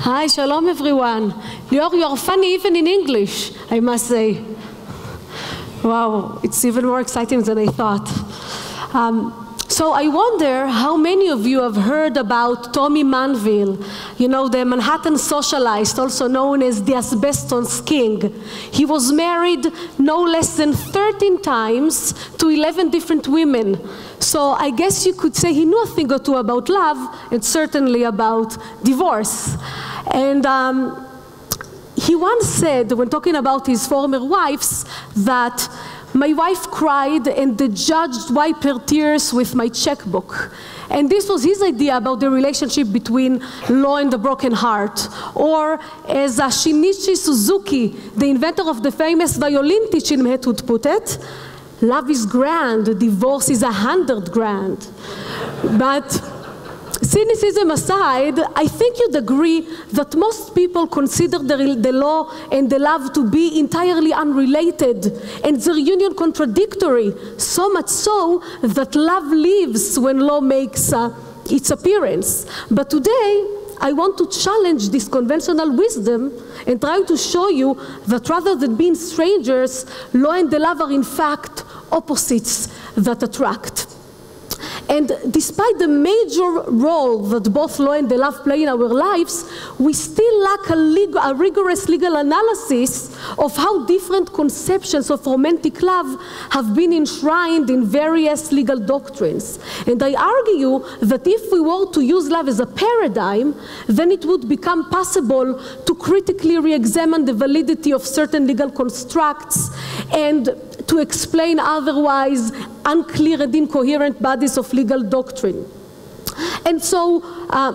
Hi, shalom everyone. Lior, you're funny even in English, I must say. Wow, it's even more exciting than I thought. So I wonder how many of you have heard about Tommy Manville, you know, the Manhattan socialite, also known as the Asbestos King. He was married no less than 13 times to 11 different women. So I guess you could say he knew a thing or two about love and certainly about divorce. And he once said, when talking about his former wives, that my wife cried and the judge wiped her tears with my checkbook. And this was his idea about the relationship between law and the broken heart. Or as Shinichi Suzuki, the inventor of the famous violin teaching method, put it, love is grand, divorce is 100 grand. But cynicism aside, I think you'd agree that most people consider the law and the love to be entirely unrelated and their union contradictory, so much so that love lives when law makes its appearance. But today, I want to challenge this conventional wisdom and try to show you that rather than being strangers, law and the love are in fact opposites that attract. And despite the major role that both law and the love play in our lives, we still lack a rigorous legal analysis of how different conceptions of romantic love have been enshrined in various legal doctrines. And I argue that if we were to use love as a paradigm, then it would become possible to critically re-examine the validity of certain legal constructs and to explain otherwise unclear and incoherent bodies of legal doctrine. And so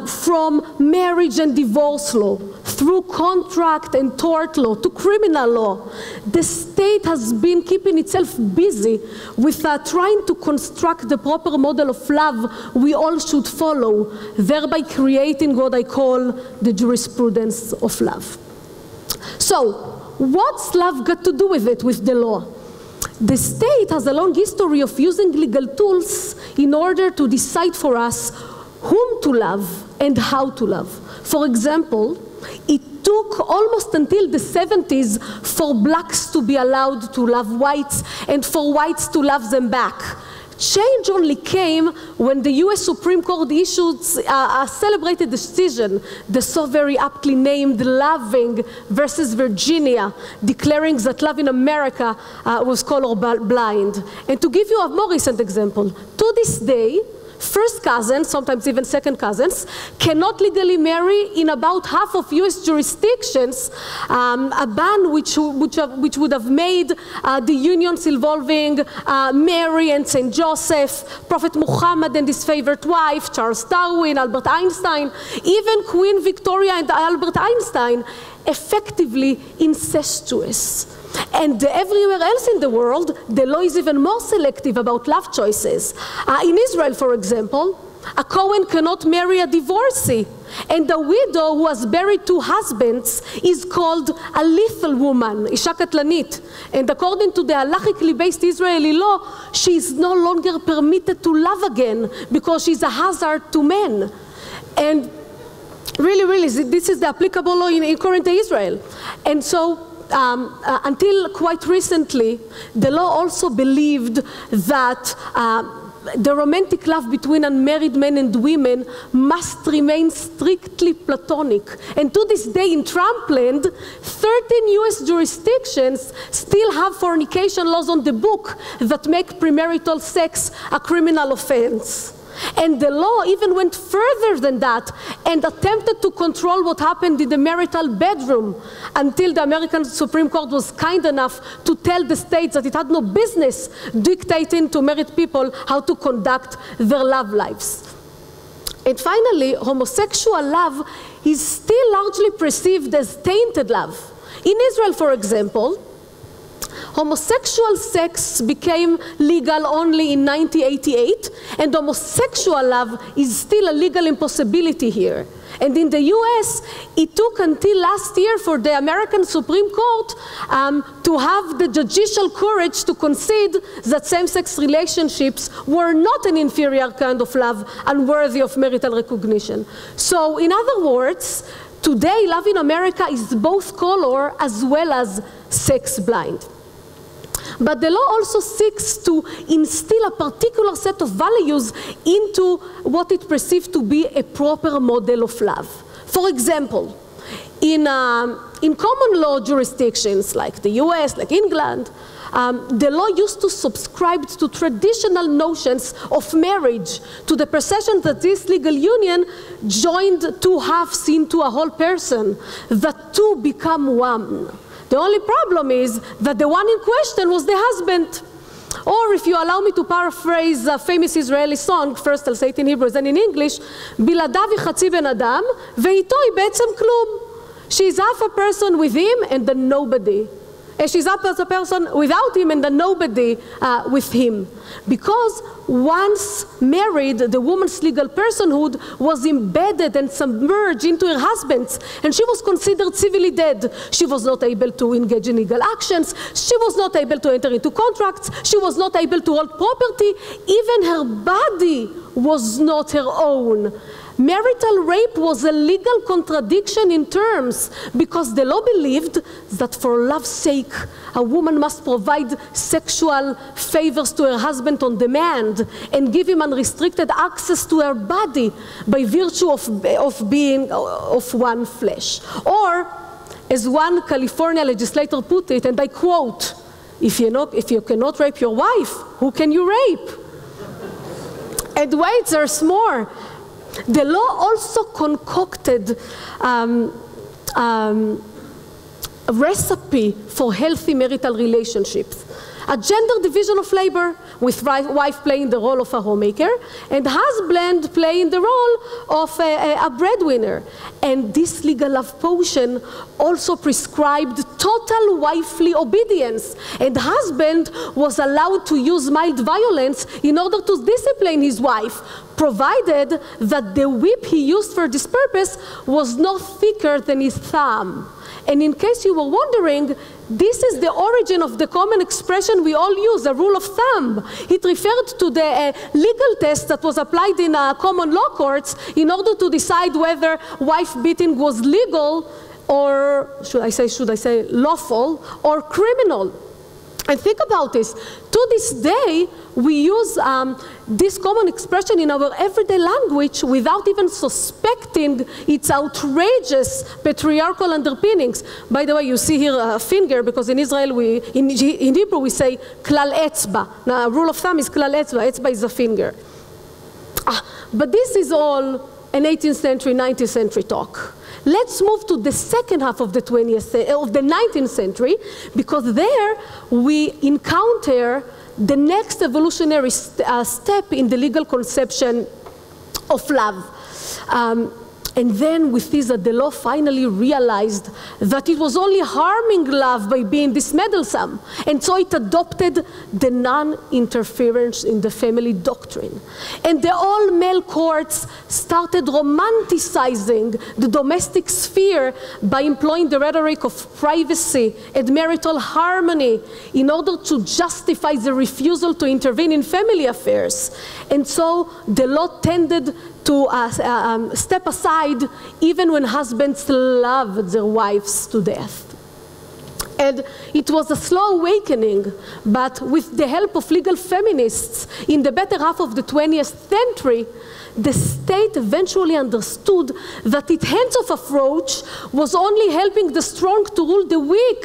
from marriage and divorce law, through contract and tort law, to criminal law, the state has been keeping itself busy with trying to construct the proper model of love we all should follow, thereby creating what I call the jurisprudence of love. So, what's love got to do with it, with the law? The state has a long history of using legal tools in order to decide for us whom to love and how to love. For example, it took almost until the 70s for blacks to be allowed to love whites and for whites to love them back. Change only came when the US Supreme Court issued a celebrated decision, the so very aptly named Loving versus Virginia, declaring that love in America was colorblind. And to give you a more recent example, to this day, first cousins, sometimes even second cousins, cannot legally marry in about half of US jurisdictions, a ban which would have made the unions involving Mary and St. Joseph, Prophet Muhammad and his favorite wife, Charles Darwin, Albert Einstein, even Queen Victoria and Albert Einstein, effectively incestuous. And everywhere else in the world, the law is even more selective about love choices. In Israel, for example, a Cohen cannot marry a divorcee, and a widow who has buried two husbands is called a lethal woman, Isha Katlanit. And according to the halachically based Israeli law, she is no longer permitted to love again because she's a hazard to men. And really, this is the applicable law in current Israel. And so, until quite recently, the law also believed that the romantic love between unmarried men and women must remain strictly platonic. And to this day in Trumpland, 13 US jurisdictions still have fornication laws on the book that make premarital sex a criminal offense. And the law even went further than that and attempted to control what happened in the marital bedroom until the American Supreme Court was kind enough to tell the states that it had no business dictating to married people how to conduct their love lives. And finally, homosexual love is still largely perceived as tainted love. In Israel, for example, homosexual sex became legal only in 1988, and homosexual love is still a legal impossibility here. And in the US, it took until last year for the American Supreme Court to have the judicial courage to concede that same-sex relationships were not an inferior kind of love unworthy of marital recognition. So, in other words, Today, love in America is both color as well as sex blind. But the law also seeks to instill a particular set of values into what it perceives to be a proper model of love. For example, in common law jurisdictions like the US, like England, the law used to subscribe to traditional notions of marriage, to the perception that this legal union joined two halves into a whole person, that two become one. The only problem is that the one in question was the husband. Or if you allow me to paraphrase a famous Israeli song, first I'll say it in Hebrew and in English, בלעדיו היא חצי בן אדם, ואיתו היא בעצם כלום. She's half a person with him and then nobody. She's half a person without him and then nobody with him. Because once married, the woman's legal personhood was embedded and submerged into her husband's, and she was considered civilly dead. She was not able to engage in legal actions. She was not able to enter into contracts. She was not able to hold property. Even her body was not her own. Marital rape was a legal contradiction in terms because the law believed that for love's sake, a woman must provide sexual favors to her husband on demand and give him unrestricted access to her body by virtue of being of one flesh. Or, as one California legislator put it, and I quote, if you cannot rape your wife, who can you rape? And wait, there's more. The law also concocted a recipe for healthy marital relationships. A gender division of labor, with wife playing the role of a homemaker, and husband playing the role of a breadwinner. And this legal love potion also prescribed total wifely obedience, and husband was allowed to use mild violence in order to discipline his wife, provided that the whip he used for this purpose was not thicker than his thumb. And in case you were wondering, this is the origin of the common expression we all use, a rule of thumb. It referred to the legal test that was applied in common law courts in order to decide whether wife beating was legal or, should I say lawful or criminal. And think about this. To this day, we use this common expression in our everyday language without even suspecting its outrageous patriarchal underpinnings. By the way, you see here a finger, because in Israel, in Hebrew, we say klal etzba. Now, a rule of thumb is klal etzba. Etzba is a finger. But this is all an 18th century, 19th century talk. Let's move to the second half of the 19th century, because there we encounter the next evolutionary step in the legal conception of love. And then with this, the law finally realized that it was only harming love by being this meddlesome. And so it adopted the non-interference in the family doctrine. And the all-male courts started romanticizing the domestic sphere by employing the rhetoric of privacy and marital harmony in order to justify the refusal to intervene in family affairs. And so the law tended to step aside even when husbands loved their wives to death. And it was a slow awakening, but with the help of legal feminists in the better half of the 20th century, the state eventually understood that its hands-off approach was only helping the strong to rule the weak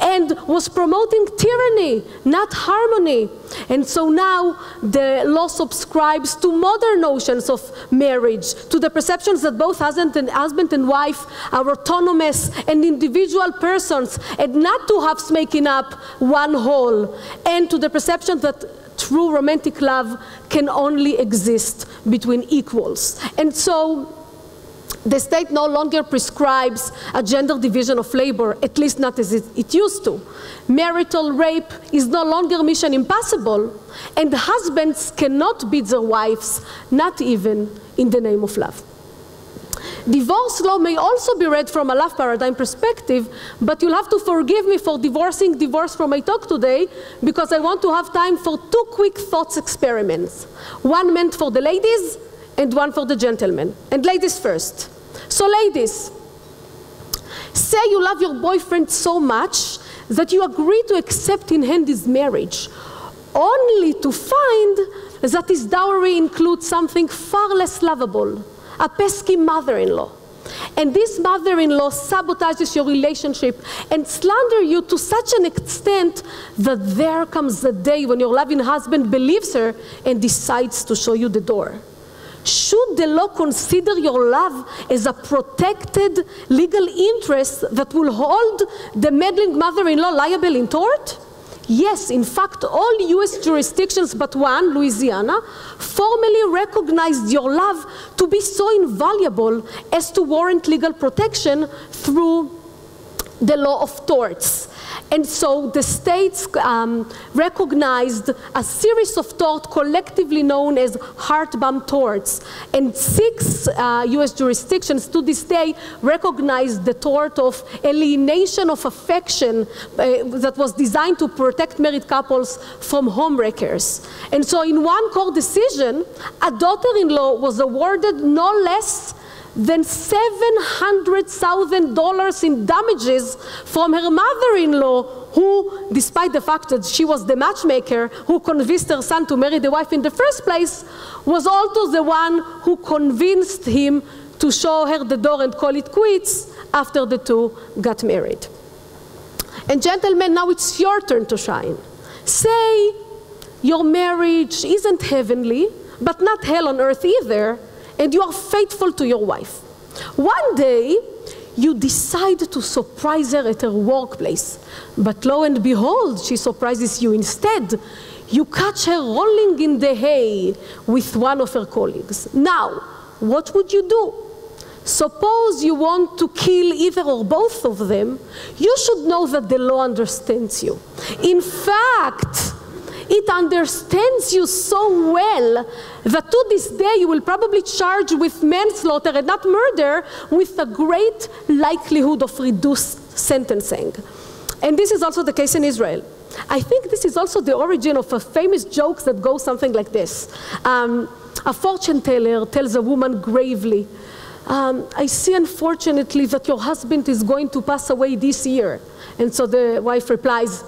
and was promoting tyranny, not harmony. And so now the law subscribes to modern notions of marriage, to the perceptions that both husband and wife are autonomous and individual persons and not two halves making up one whole, and to the perception that true romantic love can only exist between equals. And so the state no longer prescribes a gender division of labor, at least not as it used to. Marital rape is no longer mission impossible, and husbands cannot beat their wives, not even in the name of love. Divorce law may also be read from a love paradigm perspective, but you'll have to forgive me for divorce from my talk today, because I want to have time for two quick thoughts experiments. One meant for the ladies and one for the gentlemen. And ladies first. So ladies, Say you love your boyfriend so much that you agree to accept in hand his marriage, only to find that his dowry includes something far less lovable, a pesky mother-in-law. And this mother-in-law sabotages your relationship and slander you to such an extent that there comes the day when your loving husband believes her and decides to show you the door. Should the law consider your love as a protected legal interest that will hold the meddling mother-in-law liable in tort? Yes, in fact, all US jurisdictions but one, Louisiana, formally recognized your love to be so invaluable as to warrant legal protection through the law of torts. And so the states recognized a series of torts collectively known as heart-bomb torts. And 6 US jurisdictions to this day recognize the tort of alienation of affection that was designed to protect married couples from homewreckers. And so in one court decision, a daughter-in-law was awarded no less than $700,000 in damages from her mother-in-law, who, despite the fact that she was the matchmaker who convinced her son to marry the wife in the first place, was also the one who convinced him to show her the door and call it quits after the two got married. And gentlemen, now it's your turn to shine. Say your marriage isn't heavenly, but not hell on earth either, and you are faithful to your wife. One day, you decide to surprise her at her workplace, but lo and behold, she surprises you instead. You catch her rolling in the hay with one of her colleagues. Now, what would you do? Suppose you want to kill either or both of them, you should know that the law understands you. In fact, it understands you so well that to this day you will probably charge with manslaughter and not murder with a great likelihood of reduced sentencing. And this is also the case in Israel. I think this is also the origin of a famous joke that goes something like this. A fortune teller tells a woman gravely, I see unfortunately that your husband is going to pass away this year. And so the wife replies,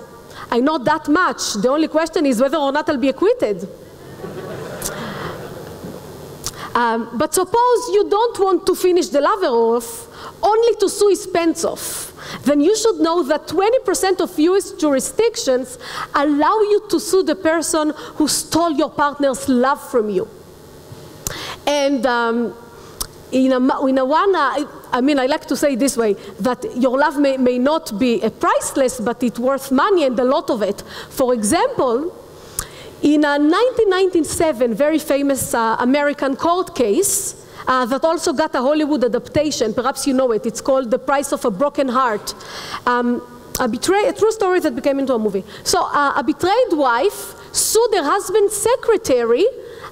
I know that much. The only question is whether or not I'll be acquitted. But suppose you don't want to finish the lover off, only to sue his pants off. Then you should know that 20% of US jurisdictions allow you to sue the person who stole your partner's love from you. And I like to say it this way, that your love may not be priceless, but it's worth money and a lot of it. For example, in a 1997 very famous American court case that also got a Hollywood adaptation, perhaps you know it, it's called The Price of a Broken Heart, a true story that became into a movie. So a betrayed wife sued her husband's secretary,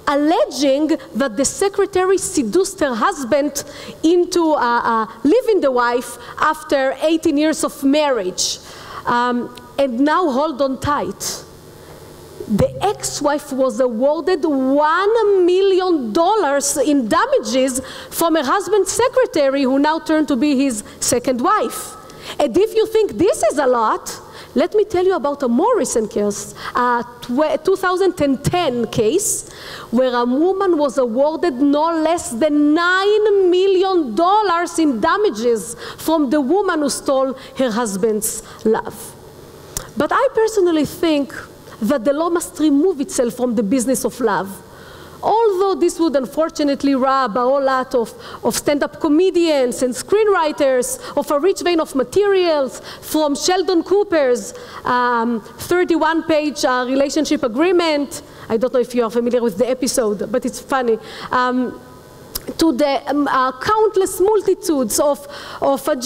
alleging that the secretary seduced her husband into leaving the wife after 18 years of marriage. And now hold on tight. The ex-wife was awarded $1 million in damages from her husband's secretary, who now turned to be his second wife. And if you think this is a lot, let me tell you about a more recent case, a 2010 case, where a woman was awarded no less than $9 million in damages from the woman who stole her husband's love. But I personally think that the law must remove itself from the business of love. Although this would unfortunately rob a whole lot of stand-up comedians and screenwriters of a rich vein of materials from Sheldon Cooper's 31-page relationship agreement. I don't know if you are familiar with the episode, but it's funny. To the countless multitudes of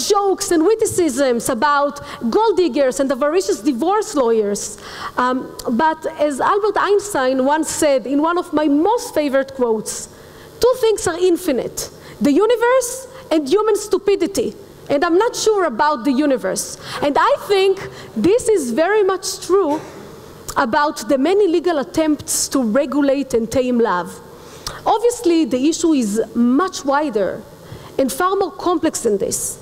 jokes and witticisms about gold diggers and avaricious divorce lawyers. But as Albert Einstein once said in one of my most favorite quotes, two things are infinite, the universe and human stupidity. And I'm not sure about the universe. And I think this is very much true about the many legal attempts to regulate and tame love. Obviously, the issue is much wider and far more complex than this.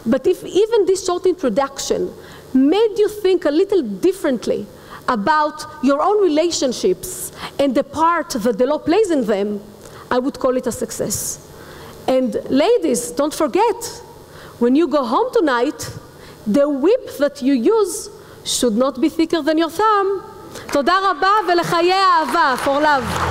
But if even this short introduction made you think a little differently about your own relationships and the part that the law plays in them, I would call it a success. And ladies, don't forget, when you go home tonight, the whip that you use should not be thicker than your thumb. תודה רבה ולחיי אהבה, for love.